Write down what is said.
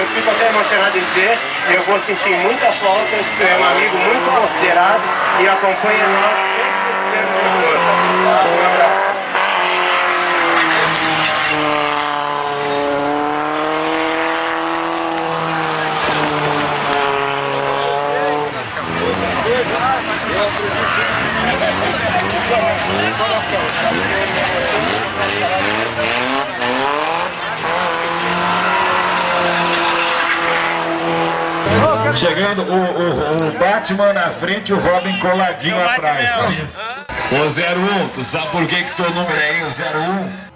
eu fico até emocionado em dizer, eu vou sentir muita falta, é um amigo muito considerado e acompanha nós sempre esse tempo de força. Chegando o Batman na frente e o Robin coladinho atrás. Ô 01, tu sabe por que teu número é aí, o 01?